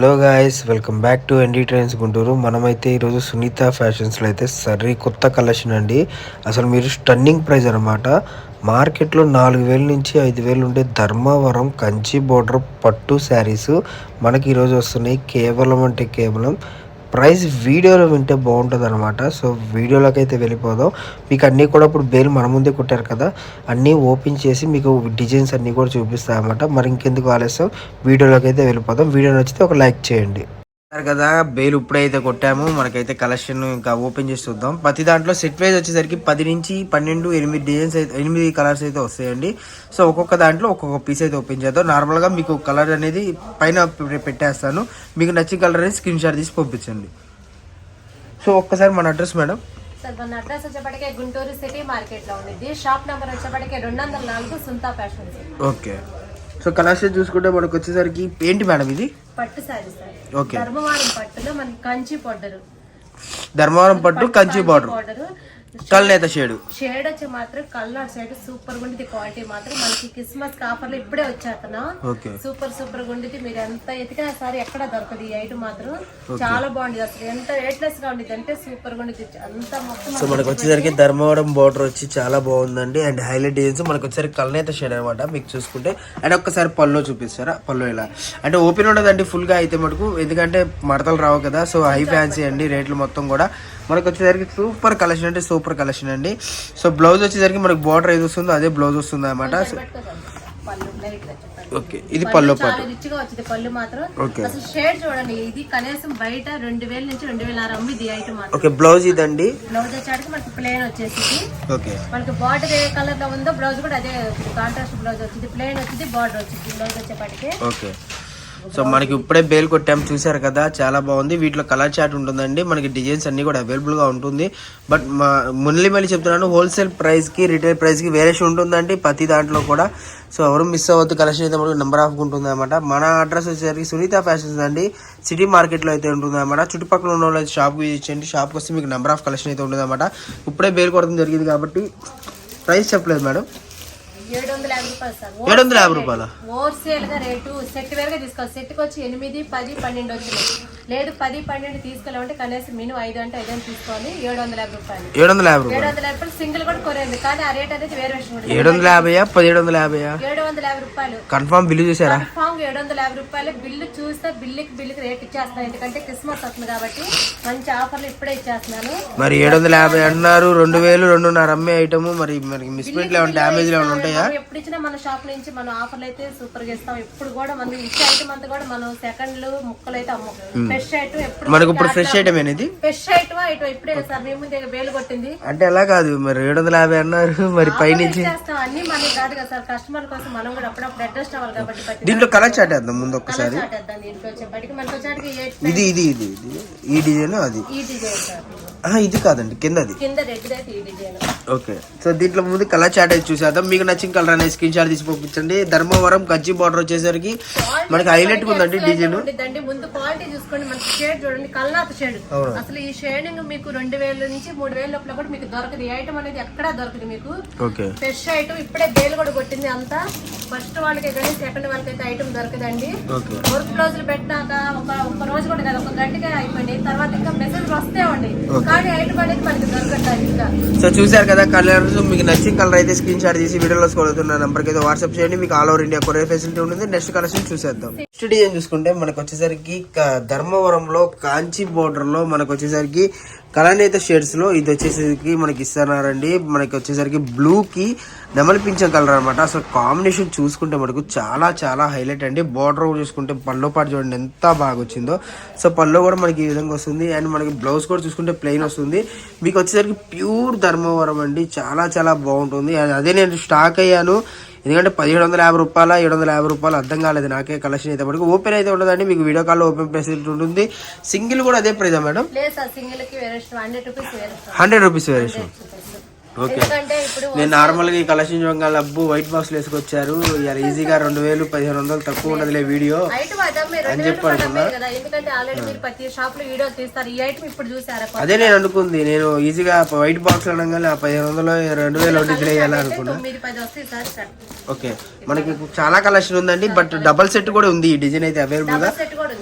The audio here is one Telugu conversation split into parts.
Hello guys, welcome back to ND trains Guntur. మనమైతే ఈరోజు సునీత ఫ్యాషన్స్లో అయితే కొత్త కలెక్షన్ అండి. అసలు మీరు స్టన్నింగ్ ప్రైస్ అనమాట. మార్కెట్లో 4,000 నుంచి 5,000 ఉండే ధర్మవరం కంచి బోర్డర్ పట్టు శారీస్ మనకి ఈరోజు వస్తున్నాయి. కేవలం ప్రైస్ వీడియోలో వింటే బాగుంటుంది అనమాట. సో వీడియోలోకి అయితే వెళ్ళిపోదాం. మీకు అన్నీ కూడా ఇప్పుడు బేల్ మన ముందే కుట్టారు కదా, అన్నీ ఓపెన్ చేసి మీకు డిజైన్స్ అన్నీ కూడా చూపిస్తాయి అన్నమాట. మరి ఇంకెందుకు ఆలస్యం, వీడియోలోకి అయితే వెళ్ళిపోదాం. వీడియో నచ్చితే ఒక లైక్ చేయండి కదా. బేల్ ఇప్పుడైతే కొట్టాము, మనకైతే కలెక్షన్ ఇంకా ఓపెన్ చేసి చూద్దాం. ప్రతి దాంట్లో సెట్ వైజ్ వచ్చేసరికి 10 నుంచి 12 8 డిజైన్స్ అయితే 8 కలర్స్ అయితే వస్తాయండి. సో ఒక్కొక్క దాంట్లో ఒక్కొక్క పీస్ అయితే ఓపెన్ చేద్దాం. నార్మల్గా మీకు కలర్ అనేది పైన పెట్టేస్తాను, మీకు నచ్చిన కలర్ అనేది స్క్రీన్ షాట్ తీసి పంపించండి. సో ఒక్కసారి మన అడ్రస్ మేడం. మన అడ్రస్ వచ్చేప్పటికే గుంటూరు సిటీ మార్కెట్ లో ఉంది. షాప్ నెంబర్ వచ్చేప్పటికే 204 Sunita fashions. Okay. So collection చూసుకుంటే మనకు వచ్చేసరికి ఏంటి మేడం ఇది? పట్టు సారీ సార్. ఓకే. ధర్మవరం పట్టులో మనకి కంచి బోర్డర్, ధర్మవరం పట్టు కంచి బోర్డర్ కల్నేత షేడ్ వచ్చి మాత్రం కల్నాడు సైడ్ సూపర్ గుండిది. క్వాలిటీ మాత్రం మనకి క్రిస్మస్ ఆఫర్ లో ఇప్పుడే వచ్చాకనా సూపర్ గుండిది. మీరు ఎంత ఎతికినా సారీ ఎక్కడ దొరకదు. ఈ ఐటమ్ మాత్రం చాలా బాగుంది. అసలు ఎంత రేట్లెస్ గా ఉండేది అంటే సూపర్ గుండిది అంత మొత్తం. సో మనకు వచ్చేసరికి ధర్మవరం బోర్డర్ వచ్చి చాలా బాగుందండి. అండ్ హైలైట్ డిజైన్స్ మనకు వచ్చేసరికి కల్నేత షేడ్ అనమాట. మీకు చూసుకుంటే అండ్ ఒక్కసారి పళ్ళు చూపిస్తారా? పళ్ళు ఇలా అంటే ఓపెన్ ఉండదండి ఫుల్ గా అయితే మటుకు, ఎందుకంటే మడతలు రావు కదా. సో హై ఫ్యాన్సీ అండి. రేట్లు మొత్తం కూడా మనకు వచ్చేసరికి సూపర్ కలెక్షన్ అంటే సూపర్ కలెక్షన్ అండి. సో బ్లౌజ్ వచ్చేసరికి మనకు బార్డర్ ఏది వస్తుందో అదే బ్లౌజ్ వస్తుంది అనమాట. ఓకే, ఇది పళ్ళు చాలా రిచ్ గా వచ్చింది. పళ్ళు మాత్రం అసలు షేడ్ చూడండి, ఇది కనీసం బయట 2,000 నుంచి 2,600 అమ్మిది ఐటమ్. ఓకే, బ్లౌజ్ ఇదండి. బ్లౌజ్ వచ్చేటికి మనకి ప్లేన్ వచ్చేసి ఓకే, మనకి బార్డర్ ఏ కలర్ లో ఉందో బ్లౌజ్ కూడా అదే కాంట్రాస్ట్ బ్లౌజ్ వచ్చింది. ప్లేన్ వచ్చింది, బార్డర్ వచ్చింది బ్లౌజ్ వచ్చేపాటికి. ఓకే. సో మనకి ఇప్పుడే బేల్ కొట్టాము, చూసారు కదా, చాలా బాగుంది. వీటిలో కలర్ చార్ట్ ఉంటుందండి, మనకి డిజైన్స్ అన్ని కూడా అవైలబుల్ గా ఉంటుంది. బట్ మళ్ళీ చెప్తున్నాను, హోల్సేల్ ప్రైస్ కి రిటైల్ ప్రైస్ కి వేరియేషన్ ఉంటుందండి ప్రతి దాంట్లో కూడా. సో ఎవరు మిస్ అవ్వద్దు. కలెక్షన్ అయితే మనకు నెంబర్ ఆఫ్ ఉంటుంది అనమాట. మన అడ్రస్ వచ్చేసరికి సునీత ఫ్యాషన్స్ అండి, సిటీ మార్కెట్ లో అయితే ఉంటుంది అనమాట. చుట్టుపక్కల ఉన్న వాళ్ళు షాప్ విజిట్ చేయండి. షాప్కి వస్తే మీకు నెంబర్ ఆఫ్ కలెక్షన్ అయితే ఉంటుంది అనమాట. ఇప్పుడే బేల్ కొట్టడం జరిగింది కాబట్టి ప్రైస్ చెప్పలేదు మేడం. 750 రూపాయలు సార్. 750 రూపాయల హోల్సేల్ గా రేటు. సెట్ వేరుగా తీసుకోవాలి. సెట్ కి వచ్చి 8, 10, 12 వచ్చినాయి. లేదు 10, 12 తీసుకెళ్ళామంటే కనీసం మినిమం 5 అంటే 5 తీసుకోవాలి. 750 రూపాయలు. 750 రూపాయలు సింగిల్ కూడా కొరేది, కానీ ఆ రేట్ అనేది వేరే విషయం. 750 750 రూపాయలు కన్ఫర్మ్ బిల్లు చూసారా? కన్ఫర్మ్ 750 రూపాయలు బిల్లు చూస్తే బిల్లుకి రేట్ ఇచ్చేస్తున్నాను. ఎందుకంటే క్రిస్మస్ వస్తుంది కాబట్టి మంచి ఆఫర్లు ఇప్పుడే ఇచ్చేస్తున్నాను. మరి 750 అన్నారు, 2,000 2,500 అమ్మే ఐటమ్. మరి మిస్ప్రింట్ ఏమైనా డ్యామేజ్ ఏమైనా ఉంటాయా? ఎప్పుడు ఇచ్చినా మన షాప్ నుంచి మన ఆఫర్లు అయితే సూపర్ గా ఇస్తాం. ఎప్పుడు కూడా మనం ఇచ్చే ఐటమ్ అంతా కూడా మనం సెకండ్లు ముక్కలు అయితే అమ్మం. ఫ్రెష్ ఐటమ్ ఎప్పుడు మనకు ఇప్పుడు ఫ్రెష్ ఐటమ్ అనేది ఫ్రెష్ ఐటమ్ ఇప్పుడే సార్ మేము ముందే వేలు కొట్టింది అంటే ఎలా కాదు. మరి 750 అన్నారు, మరి పైనుంచి అన్ని మనకి కాదు కదా సార్. కస్టమర్ కోసం మనం కూడా అప్పుడప్పుడు అడ్జస్ట్ అవ్వాలి కాబట్టి దీంట్లో కలర్ చాట్ వేద్దాం ముందు ఒక్కసారి. దీంట్లో వచ్చేప్పటికి మనకు వచ్చేటికి ఇది ఈ డిజైన్, అది ఈ డిజైన్ సార్. ఇది కాదండి, కింద రెడ్ అయితే ఈ డిజైన్. ఓకే. సో దీంట్లో ముందు కలర్ చాట్ అయితే చూసేద్దాం. మీకు నచ్చిన కలర్ అనేది స్క్రీన్ షాట్ తీసి పంపించండి. ధర్మవరం కంచి బార్డర్ వచ్చేసరికి మనకి హైలైట్ ఉందండి డిజైన్. ముందు క్వాలిటీ చూసుకోండి. మనకి షేడ్ చూడండి, కల్నాథ్ షేడ్. అసలు ఈ షేడింగ్ మీకు 2,000 నుంచి 3,000 లోపల కూడా మీకు దొరకదు. ఈ ఐటమ్ అనేది ఎక్కడా దొరకదు మీకు. ఫ్రెష్ ఐటమ్ ఇప్పుడే బేల్ కూడా కొట్టింది అంతా. ఫస్ట్ వాళ్ళకి కానీ సెకండ్ వాళ్ళకి అయితే ఐటమ్ దొరకదండి. వర్క్ బ్లౌజులు పెట్టినాక ఒక రోజు కూడా కదా, ఒక గంటగా అయిపోయింది. తర్వాత ఇంకా మెసేజ్ వస్తే ఉండి, కానీ ఐటమ్ అనేది మనకి దొరకట్లేదు ఇంకా. సో చూసారు కదా కలర్స్. మీకు నచ్చిన కలర్ అయితే స్క్రీన్ షాట్ తీసి వీడియోలో స్కోరుతున్న నెంబర్కి అయితే వాట్సాప్ చేయండి. మీకు all over India courier facility ఉంటుంది. నెక్స్ట్ కలెక్షన్ చూసేద్దాం. నెక్స్ట్ డిజైన్ చూసుకుంటే మనకు వచ్చేసరికి ధర్మవరంలో కాంచి బోర్డర్ లో మనకు వచ్చేసరికి కలనేత షేడ్స్ లో ఇది వచ్చేసరికి మనకి ఇస్తున్నారండి. మనకి వచ్చేసరికి బ్లూ కి నెమలి పింఛం కలర్ అనమాట. అసలు కాంబినేషన్ చూసుకుంటే మనకు చాలా చాలా హైలైట్ అండి. బోర్డర్ చూసుకుంటే పళ్ళు పాటు చూడండి ఎంత బాగా వచ్చిందో. సో పళ్ళు కూడా మనకి ఈ విధంగా వస్తుంది. అండ్ మనకి బ్లౌజ్ కూడా చూసుకుంటే ప్లెయిన్ వస్తుంది. మీకు వచ్చేసరికి ప్యూర్ ధర్మవరం అండి, చాలా చాలా బాగుంటుంది. అదే నేను స్టాక్ అయ్యాను, ఎందుకంటే 1,750 రూపాయల 750 రూపాయలు అర్థం కాలేదు నాకే. కలెక్షన్ అయితే మనకి ఓపెన్ అయితే ఉండదండి, మీకు వీడియో కాల్ ఓపెన్ ఫెసిలిటీ ఉంటుంది. సింగిల్ కూడా అదే ప్రైజా మేడం? 100 rupees variation. ఎందుకంటే ఇప్పుడు నేను నార్మల్ గా ఈ కలెక్షన్ చూడగా అబ్బు వైట్ బాక్స్ వేసుకొచ్చారు ఇలా ఈజీగా 2,000-1,500 తక్కువ ఉండదులే వీడియో అని చెప్పి అనుకున్నా. ఎందుకంటే ఆల్రెడీ మీరు ప్రతి షాప్ లో వీడియో తీస్తారు. ఈ ఐటమ్ ఇప్పుడు చూసారా? అదే నేను అనుకుంది, నేను ఈజీగా వైట్ బాక్స్ అనగానే 1,500 2,000 వేయాలి అనుకున్నా. ఓకే, మనకి చాలా కలెక్షన్ ఉందండి, బట్ డబల్ సెట్ కూడా ఉంది. ఈ డిజైన్ అయితే అవైలబుల్ గా.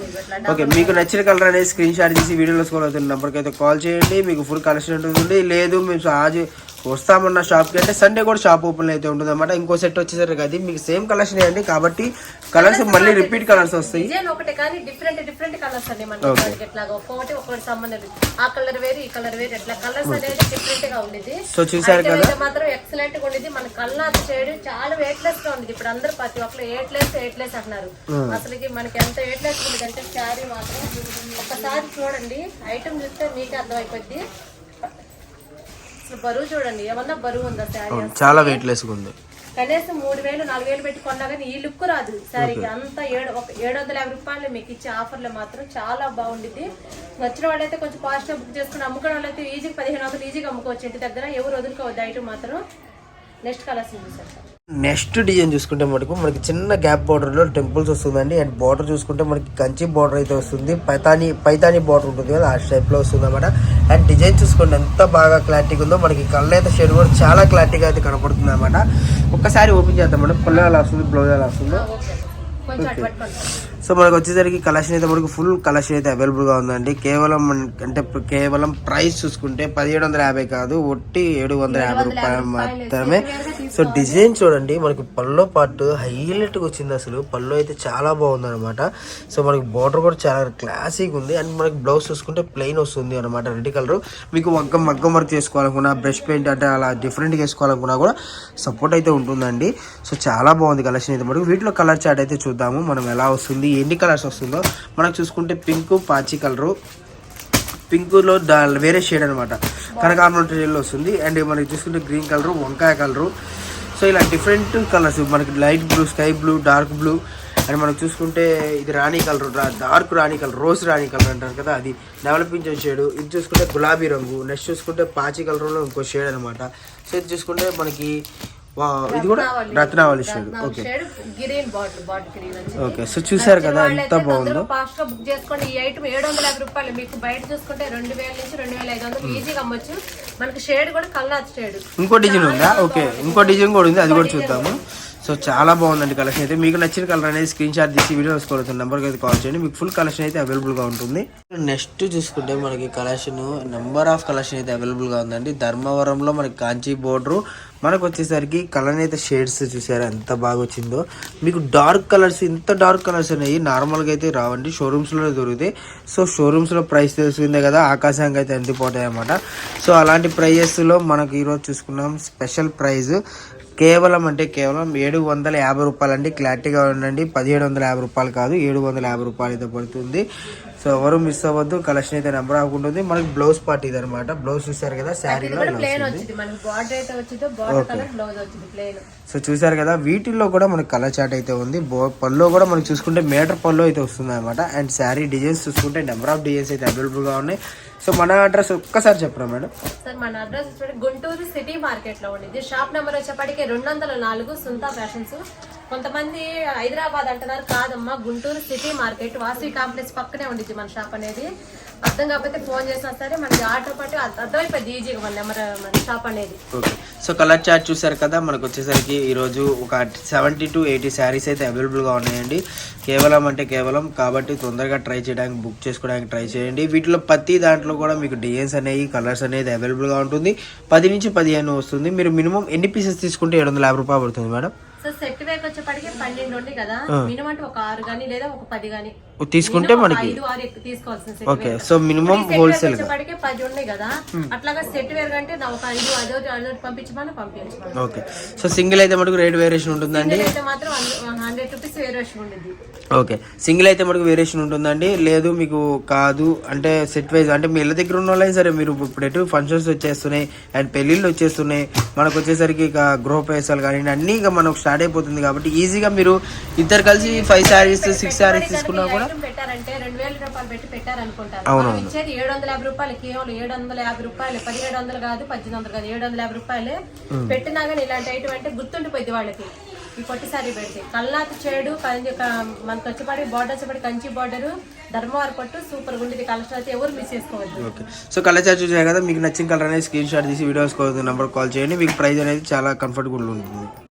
ఓకే, మీకు నచ్చిన కలర్ అనేది స్క్రీన్ షాట్ తీసి వీడియోలో స్కోర్ అవుతున్న నెంబర్కి అయితే కాల్ చేయండి. మీకు ఫుల్ కలెక్షన్ ఉంటుంది. లేదు మేము ఆజ్ వస్తామన్న షాప్కి అంటే సండే కూడా షాప్ ఓపెన్ అయితే ఉంటుంది అన్నమాట. ఇంకో సెట్ వచ్చేసరికి అది మీకు సేమ్ కలెక్షన్ అండి, కాబట్టి కలర్స్ మళ్ళీ రిపీట్ కలర్స్ వస్తాయి. ఒకటే కానీ డిఫరెంట్ కలర్స్ అండి మనకి. ఎట్లాగా ఒక్కొక్కటి సంబంధం, ఆ కలర్ వేరు ఈ కలర్ వేరు, ఎట్లా కలర్స్ అనేది డిఫరెంట్ గా ఉండేది. సో చూసారు కదా, మాత్రం ఎక్సలెంట్ గా ఉండేది. మన కల్నాథ్ షేడ్ చాలా వెయిట్లెస్ గా ఉండేది. ఇప్పుడు అందరూ ప్రతి ఒక్కరు ఎయిట్లెస్ అంటున్నారు. అసలుకి మనకి ఎంత వెయిట్లెస్ ఉంది అంటే శారీ మాత్రం ఒకసారి చూడండి, ఐటమ్ చూస్తే మీకే అర్థమైపోద్ది. బరువు చూడండి, ఏమన్నా బరువు ఉందా శారీ? చాలా వెయిట్ లెస్ ఉంది. కనీసం 3,000-4,000 పెట్టి కొన్నా కానీ ఈ లుక్ రాదు శారీకి. అంతా 750 రూపాయలు మీకు ఇచ్చే ఆఫర్లో మాత్రం చాలా బాగుండిద్ది. వచ్చిన వాళ్ళైతే కొంచెం ఫాస్ట్ గా బుక్ చేసుకుని అమ్ముకునే వాళ్ళైతే ఈజీగా 1,500 ఈజీగా అమ్ముకోవచ్చు ఇంటి దగ్గర. ఎవరు వదులుకోవద్దు ఐటమ్ మాత్రం. నెక్స్ట్ కలర్స్ చూసారు. నెక్స్ట్ డిజైన్ చూసుకుంటే మనకి చిన్న గ్యాప్ బార్డర్ లో టెంపుల్స్ వస్తుందండి. అండ్ బార్డర్ చూసుకుంటే మనకి కంచి బార్డర్ అయితే వస్తుంది. పైతాని బార్డర్ ఉంటుంది కదా, ఆ షేప్ లో వస్తుంది అనమాట. అండ్ డిజైన్ చూసుకోండి ఎంత బాగా క్లారిటీగా ఉందో. మనకి కలర్ అయితే షేడ్ కూడా చాలా క్లారిటీగా అయితే కనపడుతుంది అనమాట. ఒక్కసారి ఓపెన్ చేద్దాం మేడం. పళ్ళు ఎలా వస్తుంది, బ్లౌజ్ ఎలా వస్తుందో. సో మనకు వచ్చేసరికి కలెక్షన్ అయితే మనకు ఫుల్ కలెక్షన్ అయితే అవైలబుల్ గా ఉందండి. కేవలం ప్రైస్ చూసుకుంటే 1,750 కాదు, ఒట్టి 750 రూపాయలు మాత్రమే. సో డిజైన్ చూడండి, మనకి పళ్ళు పాటు హైలైట్ గా వచ్చింది. అసలు పళ్ళు అయితే చాలా బాగుంది అనమాట. సో మనకి బార్డర్ కూడా చాలా క్లాసిక్ ఉంది. అండ్ మనకి బ్లౌజ్ చూసుకుంటే ప్లెయిన్ వస్తుంది అనమాట, రెడ్ కలర్. మీకు మగ్గం వర్క్ చేసుకోవాలనుకున్నా, బ్రష్ పెయింట్ అంటే అలా డిఫరెంట్ గా వేసుకోవాలనుకున్నా కూడా సపోర్ట్ అయితే ఉంటుందండి. సో చాలా బాగుంది కలెక్షన్ అయితే. మనకి వీటిలో కలర్ చార్ట్ అయితే చూద్దాము మనం ఎలా వస్తుంది, ఎన్ని కలర్స్ వస్తుందో. మనకు చూసుకుంటే పింక్, పాచి కలరు, పింకులో వేరే షేడ్ అనమాట, కనకాంబరం వస్తుంది. అండ్ మనకి చూసుకుంటే గ్రీన్ కలరు, వంకాయ కలరు. సో ఇలా డిఫరెంట్ కలర్స్ మనకి light blue, sky blue, dark blue. And మనకు చూసుకుంటే ఇది రాణి కలర్, డార్క్ రాణి కలర్, రోజ్ రాణి కలర్ అంటారు కదా, అది డెవలపింగ్ షేడ్. ఇది చూసుకుంటే గులాబీ రంగు. నెక్స్ట్ చూసుకుంటే పాచి కలర్లో ఇంకో షేడ్ అనమాట. సో ఇది చూసుకుంటే మనకి ఇది కూడా రత్నావళి షేడ్. ఓకే ఓకే, సో చూసారు కదా ఎంత బాగుందో. ఫాస్ట్ గా బుక్ చేసుకోండి. ఈ ఐటమ్ 750 రూపాయలు. మీకు బయట చూసుకుంటే 2,000-2,500 ఈజీగా అమ్మొచ్చు. మనకి షేడ్ కూడా కల్నాథ్ షేడ్. ఇంకో డిజైన్ ఉందా? ఓకే, ఇంకో డిజైన్ కూడా ఉంది, అది కూడా చూద్దాము. సో చాలా బాగుందండి కలెక్షన్ అయితే. మీకు నచ్చిన కలర్ అనేది స్క్రీన్ షాట్ తీసి వీడియో తీసుకోవచ్చు, నెంబర్కి అయితే కాల్ చేయండి. మీకు ఫుల్ కలెక్షన్ అయితే అవైలబుల్గా ఉంటుంది. నెక్స్ట్ చూసుకుంటే మనకి కలెక్షన్ నెంబర్ ఆఫ్ కలెక్షన్ అయితే అవైలబుల్గా ఉందండి. ధర్మవరంలో మనకి కాంచీ బోర్డరు. మనకు వచ్చేసరికి కలర్ అయితే షేడ్స్ చూసారా ఎంత బాగా వచ్చిందో. మీకు డార్క్ కలర్స్, ఇంత డార్క్ కలర్స్ అనేవి నార్మల్గా అయితే రావండి, షోరూమ్స్లోనే దొరుకుతాయి. సో షోరూమ్స్లో ప్రైస్ తెలిసిందే కదా, ఆకాశానికి అయితే అందిపోతాయి అన్నమాట. సో అలాంటి ప్రైజెస్లో మనకి ఈరోజు చూసుకున్నాం స్పెషల్ ప్రైజ్ కేవలం 750 రూపాయలు అండి. క్లారిటీగా ఉండండి, 1,750 రూపాయలు కాదు, 750 రూపాయలు అయితే పడుతుంది. సో ఎవరు మిస్ అవ్వద్దు. కలెక్షన్ అయితే నెంబర్ ఆగుంటుంది. మనకి బ్లౌజ్ పార్ట్ ఇది అనమాట. బ్లౌజ్ చూసారు కదా, శారీలో. సో చూసారు కదా, వీటిల్లో కూడా మనకి కలర్ చార్ట్ అయితే ఉంది. పళ్ళు కూడా మనకి చూసుకుంటే మీటర్ పళ్ళు అయితే వస్తుంది అనమాట. అండ్ శారీ డిజైన్స్ చూసుకుంటే నెంబర్ ఆఫ్ డిజైన్స్ అయితే అవైలబుల్ గా ఉన్నాయి. సో మన అడ్రస్ ఒక్కసారి చెప్పరా మేడం? సార్ మన అడ్రస్ గుంటూరు సిటీ మార్కెట్ లో ఉండేది. షాప్ నెంబర్ వచ్చేప్పటికి 204 సుంతా ఫ్యాషన్స్. కొంతమంది హైదరాబాద్ అంటున్నారు, కాదమ్మా Guntur city market Vasavi complex పక్కనే ఉండిద్ది మన షాప్ అనేది. అర్థం కాకపోతే ఫోన్ చేసినా సరే మనకి ఆటో పాటు అర్థమైపోయింది ఈజీగా మన నెంబర్, మన షాప్ అనేది. ఓకే, సో కలర్ చార్ట్ చూసారు కదా. మనకు వచ్చేసరికి ఈరోజు ఒక 70-80 శారీస్ అయితే అవైలబుల్గా ఉన్నాయండి. కేవలం కాబట్టి తొందరగా ట్రై చేయడానికి, బుక్ చేసుకోవడానికి ట్రై చేయండి. వీటిలో ప్రతి దాంట్లో కూడా మీకు డిజైన్స్ అనేవి, కలర్స్ అనేది అవైలబుల్గా ఉంటుంది. 10 నుంచి 15 వస్తుంది. మీరు మినిమం ఎన్ని పీసెస్ తీసుకుంటే 750 రూపాయలు పడుతుంది మేడం? సో సెట్ వేక్ వచ్చేప్పటికి 12 ఉంది కదా, మినిమం అంటే ఒక 6 గానీ లేదా ఒక 10 గానీ తీసుకుంటే మనకి 5-6 ఎక్కువ తీసుకోవాల్సింది. ఓకే, సో మినిమం హోల్సేల్ వచ్చేప్పటికి 10 ఉన్నాయి కదా, అట్లాగా సెట్ వేర్ కంటే ఒక 5 అదో పంపించమని పంపించమని. ఓకే, సో సింగిల్ అయితే మనకు రేట్ వేరియేషన్ ఉంటుందండి. అయితే మాత్రం 100 రూపీస్ వేరియేషన్ ఉంటుంది. ఓకే, సింగిల్ అయితే మనకు వేరియేషన్ ఉంటుందండి. లేదు మీకు కాదు అంటే సెట్ వైజ్ అంటే మీ ఇళ్ళ దగ్గర ఉన్న వాళ్ళైనా సరే, మీరు ఇప్పుడు ఎటు ఫంక్షన్స్ వచ్చేస్తున్నాయి అండ్ పెళ్ళిళ్ళు వచ్చేస్తున్నాయి, మనకు వచ్చేసరికి ఇక గృహప్రవేశాలు కానీ అన్నీ ఇక మనకు స్టార్ట్ స్టార్ట్ అయిపోతుంది కాబట్టి ఈజీగా మీరు ఇద్దరు కలిసి 5 శారీస్ 6 శారీస్ తీసుకున్నా కూడా పెట్టారంటే 2000 రూపాయలు పెట్టి పెట్టారనుకుంటారు. ఇచ్చేది 750 రూపాయలు, కేవలం 750 రూపాయలు, 1700 కాదు 1800 కాదు, 750 రూపాయలే. పెట్టినా కానీ ఇలాంటి ఐటమ్ అంటే గుర్తుండిపోయింది వాళ్ళకి. ఈ పొట్టి సారీ పెడితే కల్నాథ్ చేడు మనకు వచ్చేపాటి బార్డర్ వచ్చేపాటి కంచి బార్డర్, ధర్మవారి పట్టు సూపర్ గుండేది కలెక్షన్ అయితే ఎవరు మిస్ చేసుకోవద్దు. ఓకే, సో కలర్ చార్జ్ చూసారు కదా, మీకు నచ్చిన కలర్ అనేది స్క్రీన్ షాట్ తీసి వీడియోస్ నెంబర్ కాల్ చేయండి. మీకు ప్రైస్ అనేది చాలా కంఫర్టబుల్ ఉంటుంది.